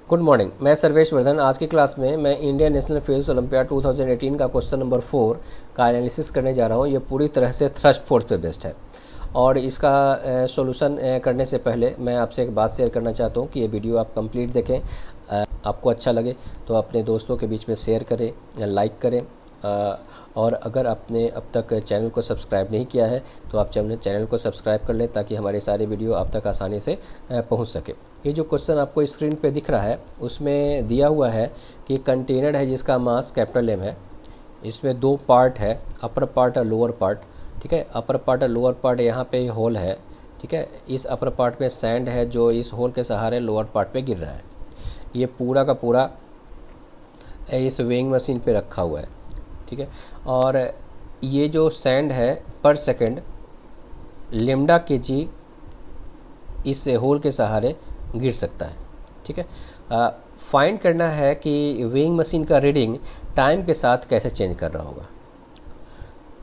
Good morning, मैं सर्वेश वर्धन। आज की क्लास में मैं इंडियन नेशनल फिजिक्स ओलंपियाड 2018 का क्वेश्चन नंबर 4 का एनालिसिस करने जा रहा हूँ। ये पूरी तरह से थ्रस्ट फोर्स पे बेस्ड है और इसका सॉल्यूशन करने से पहले मैं आपसे एक बात शेयर करना चाहता हूँ कि ये वीडियो आप कंप्लीट देखें। आपको अच्छा लगे तो अपने दोस्तों के बीच में शेयर करें या लाइक करें, और अगर आपने अब तक चैनल को सब्सक्राइब नहीं किया है तो आप चैनल को सब्सक्राइब कर लें ताकि हमारे सारे वीडियो आप तक आसानी से पहुंच सके। ये जो क्वेश्चन आपको स्क्रीन पे दिख रहा है उसमें दिया हुआ है कि कंटेनर है जिसका मास कैपिटल एम है। इसमें दो पार्ट है, अपर पार्ट और लोअर पार्ट। ठीक है, अपर पार्ट और लोअर पार्ट, यहाँ पे होल है। ठीक है, इस अपर पार्ट में सैंड है जो इस होल के सहारे लोअर पार्ट पे गिर रहा है। ये पूरा का पूरा इस वेइंग मशीन पे रखा हुआ है। ठीक है, और ये जो सैंड है पर सेकंड लेमडा kg इस होल के सहारे गिर सकता है। ठीक है, फाइंड करना है कि वेइंग मशीन का रीडिंग टाइम के साथ कैसे चेंज कर रहा होगा।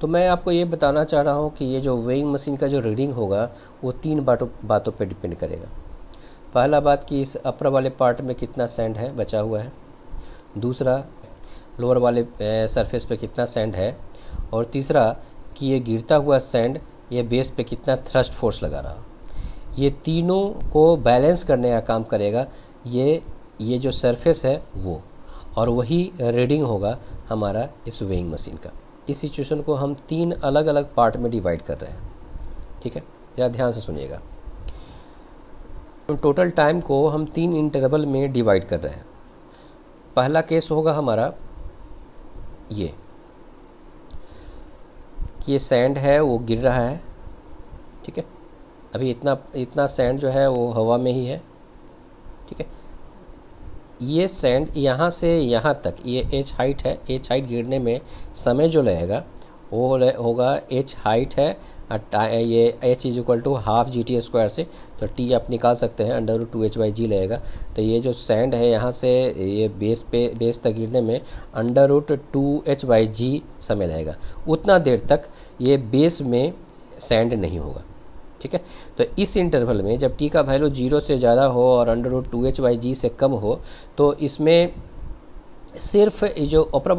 तो मैं आपको ये बताना चाह रहा हूँ कि ये जो वेइंग मशीन का जो रीडिंग होगा वो तीन बातों पे डिपेंड करेगा। पहला बात कि इस अपर वाले पार्ट में कितना सैंड है बचा हुआ है, दूसरा लोअर वाले सरफेस पे कितना सैंड है, और तीसरा कि ये गिरता हुआ सैंड ये बेस पे कितना थ्रस्ट फोर्स लगा रहा। ये तीनों को बैलेंस करने का काम करेगा ये जो सरफेस है वो, और वही रीडिंग होगा हमारा इस वेइंग मशीन का। इस सिचुएशन को हम तीन अलग अलग पार्ट में डिवाइड कर रहे हैं। ठीक है, ज़रा ध्यान से सुनिएगा। टोटल टाइम को हम तीन इंटरवल में डिवाइड कर रहे हैं। पहला केस होगा हमारा ये कि ये सैंड है वो गिर रहा है। ठीक है, अभी इतना सैंड जो है वो हवा में ही है। ठीक है, ये सैंड यहाँ से यहाँ तक ये h हाइट है। h हाइट गिरने में समय जो लगेगा वो होगा h हाइट है, ये h is equal to half GT² से, तो t आप निकाल सकते हैं, √2h/g लगेगा। तो ये जो सैंड है यहाँ से ये बेस तक गिरने में √2h/g समय लगेगा। उतना देर तक ये बेस में सैंड नहीं होगा। ठीक है, तो इस इंटरवल में जब t का वैल्यू 0 से ज़्यादा हो और √2h/g से कम हो तो इसमें सिर्फ जो अपर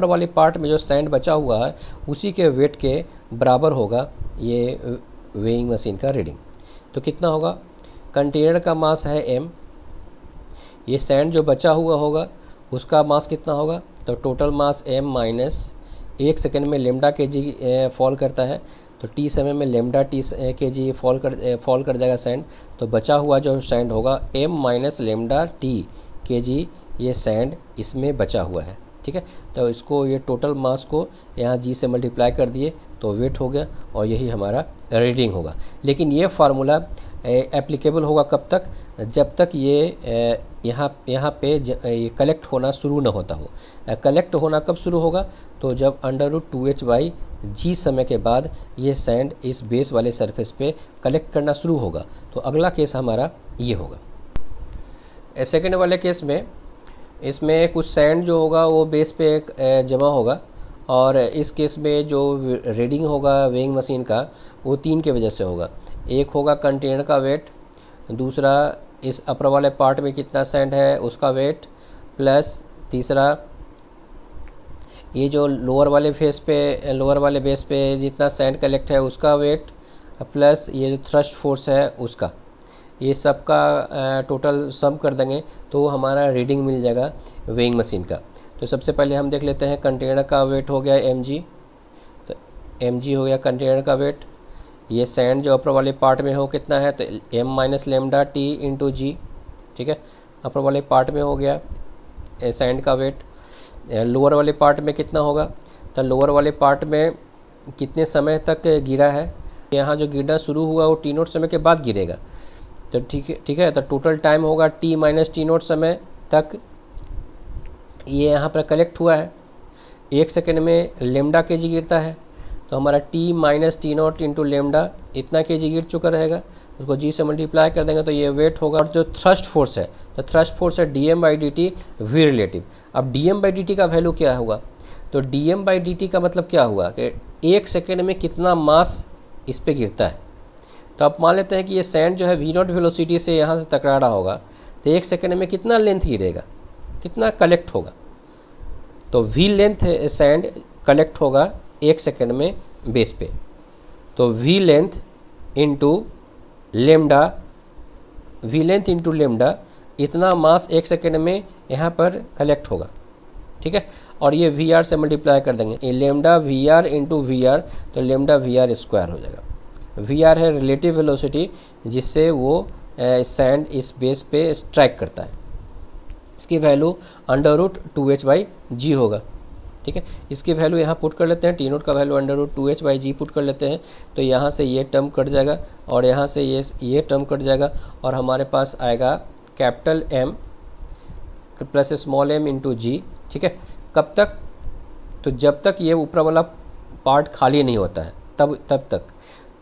वाले पार्ट में जो सैंड बचा हुआ है उसी के वेट के बराबर होगा ये वेइंग मशीन का रीडिंग। तो कितना होगा, कंटेनर का मास है m, ये सैंड जो बचा हुआ होगा उसका मास कितना होगा, तो total mass m minus 1 second में लेमडा kg फॉल करता है, तो t समय में लेमडा t kg फॉल कर जाएगा सैंड। तो बचा हुआ जो सैंड होगा m minus lambda t kg ये सैंड इसमें बचा हुआ है। ठीक है, तो इसको ये टोटल मास को यहाँ g से मल्टीप्लाई कर दिए तो वेट हो गया और यही हमारा रीडिंग होगा। लेकिन ये फार्मूला एप्लीकेबल होगा कब तक, जब तक ये यहाँ पे ये कलेक्ट होना शुरू ना होता हो। कलेक्ट होना कब शुरू होगा, तो जब √2h/g समय के बाद ये सैंड इस बेस वाले सरफेस पे कलेक्ट करना शुरू होगा। तो अगला केस हमारा ये होगा। सेकेंड वाले केस में इसमें कुछ सैंड जो होगा वो बेस पे जमा होगा, और इस केस में जो रीडिंग होगा वेइंग मशीन का वो तीन की वजह से होगा। एक होगा कंटेनर का वेट, दूसरा इस अपर वाले पार्ट में कितना सैंड है उसका वेट, प्लस तीसरा ये जो लोअर वाले बेस पे जितना सैंड कलेक्ट है उसका वेट, प्लस ये जो थ्रस्ट फोर्स है उसका, ये सब का टोटल सम कर देंगे तो हमारा रीडिंग मिल जाएगा वेइंग मशीन का। तो सबसे पहले हम देख लेते हैं कंटेनर का वेट हो गया mg, तो mg हो गया कंटेनर का वेट। ये सैंड जो अपर वाले पार्ट में हो कितना है, तो m minus lambda t into g. ठीक है, अपर वाले पार्ट में हो गया सैंड का वेट। लोअर वाले पार्ट में कितना होगा, तो लोअर वाले पार्ट में कितने समय तक गिरा है, यहाँ जो गिरना शुरू हुआ वो t0 समय के बाद गिरेगा। तो ठीक है, तो टोटल टाइम होगा t माइनस t0 समय तक ये यहाँ पर कलेक्ट हुआ है। 1 सेकेंड में लेमडा kg गिरता है, तो हमारा t minus t0 into lambda इतना kg गिर चुका रहेगा, उसको g से मल्टीप्लाई कर देंगे तो ये वेट होगा। और जो थ्रस्ट फोर्स है, तो थ्रस्ट फोर्स है dm/dt v रिलेटिव। अब dm/dt का वैल्यू क्या होगा, तो dm/dt का मतलब क्या हुआ कि 1 सेकेंड में कितना मास इस पर गिरता है। तो आप मान लेते हैं कि ये सैंड जो है v0 वेलोसिटी से यहाँ से टकरा रहा होगा, तो 1 सेकेंड में कितना लेंथ गिरेगा, कितना कलेक्ट होगा। तो v लेंथ सैंड कलेक्ट होगा 1 सेकेंड में बेस पे। तो v length into lambda, v length into lambda, इतना मास 1 सेकेंड में यहाँ पर कलेक्ट होगा, ठीक है। और ये वी आर से मल्टीप्लाई कर देंगे, ये lambda v r into v r, तो लेमडा वी आर स्क्वायर हो जाएगा। वी आर है रिलेटिव वेलोसिटी जिससे वो सैंड इस बेस पे स्ट्राइक करता है, इसकी वैल्यू √2h/g होगा, ठीक है। इसकी वैल्यू यहाँ पुट कर लेते हैं, टी नोट का वैल्यू √2h/g पुट कर लेते हैं। तो यहाँ से ये टर्म कट जाएगा और यहाँ से ये टर्म कट जाएगा और हमारे पास आएगा capital M plus small m into g, ठीक है। कब तक, तो जब तक ये ऊपर वाला पार्ट खाली नहीं होता है तब तक।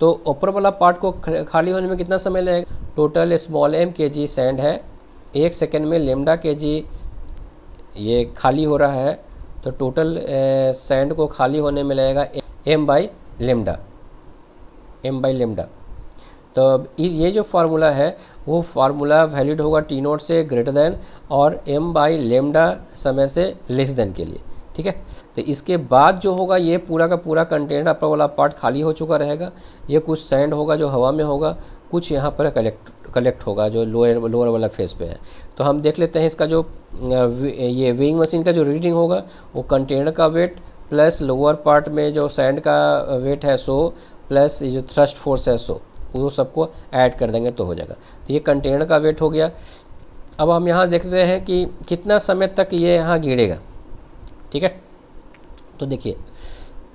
तो ऊपर वाला पार्ट को खाली होने में कितना समय लगेगा, total small m kg sand है, 1 सेकेंड में लेमडा kg ये खाली हो रहा है, तो टोटल सैंड को खाली होने में लगेगा m/लेमडा। तो ये जो फार्मूला है वो फार्मूला वैलिड होगा टी नोट से ग्रेटर देन और m/लेमडा समय से लेस देन के लिए, ठीक है। तो इसके बाद जो होगा ये पूरा का पूरा कंटेनर अपर वाला पार्ट खाली हो चुका रहेगा। ये कुछ सैंड होगा जो हवा में होगा, कुछ यहाँ पर कलेक्ट होगा जो लोअर वाला फेस पे है। तो हम देख लेते हैं इसका जो ये वेइंग मशीन का जो रीडिंग होगा वो कंटेनर का वेट प्लस लोअर पार्ट में जो सैंड का वेट है 100 प्लस ये जो थ्रस्ट फोर्स है 100, वो सबको ऐड कर देंगे तो हो जाएगा। तो ये कंटेनर का वेट हो गया। अब हम यहाँ देखते हैं कि कितना समय तक ये यहाँ गिरेगा, ठीक है। तो देखिए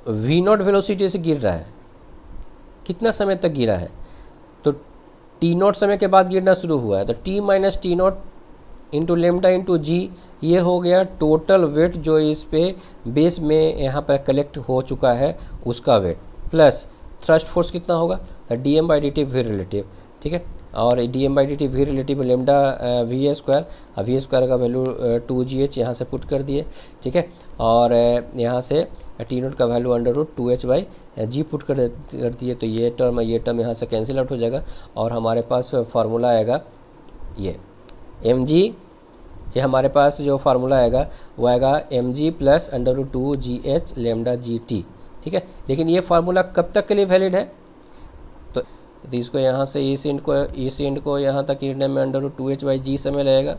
v0 वेलोसिटी से गिर रहा है, कितना समय तक गिरा है, तो t0 समय के बाद गिरना शुरू हुआ है। तो t - t0 into lambda into g, ये हो गया टोटल वेट जो इस पे बेस में यहाँ पर कलेक्ट हो चुका है उसका वेट, प्लस थ्रस्ट फोर्स कितना होगा, dm/dt v रिलेटिव, ठीक है। और dm/dt v relative lambda v square, v square का वैल्यू 2gh यहाँ से पुट कर दिए, ठीक है। और यहाँ से टी नोट का वैल्यू √2h/g पुट कर दिए। तो ये टर्म यहाँ से कैंसिल आउट हो जाएगा और हमारे पास फार्मूला आएगा ये mg, ये हमारे पास जो फार्मूला आएगा वो आएगा mg plus √2gh lambda gt, ठीक है। लेकिन ये फार्मूला कब तक के लिए वैलिड है, तो इसको यहाँ से इस एंड को यहाँ तक गिरने में √2h/g समय लगेगा।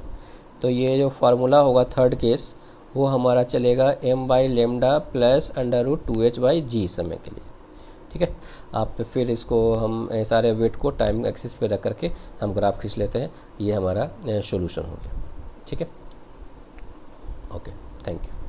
तो ये जो फार्मूला होगा थर्ड केस वो हमारा चलेगा m/लेमडा प्लस √2h/g समय के लिए, ठीक है। आप फिर इसको हम सारे वेट को टाइम एक्सिस पे रख करके हम ग्राफ खींच लेते हैं। ये हमारा सॉल्यूशन हो गया, ठीक है। Okay, thank you.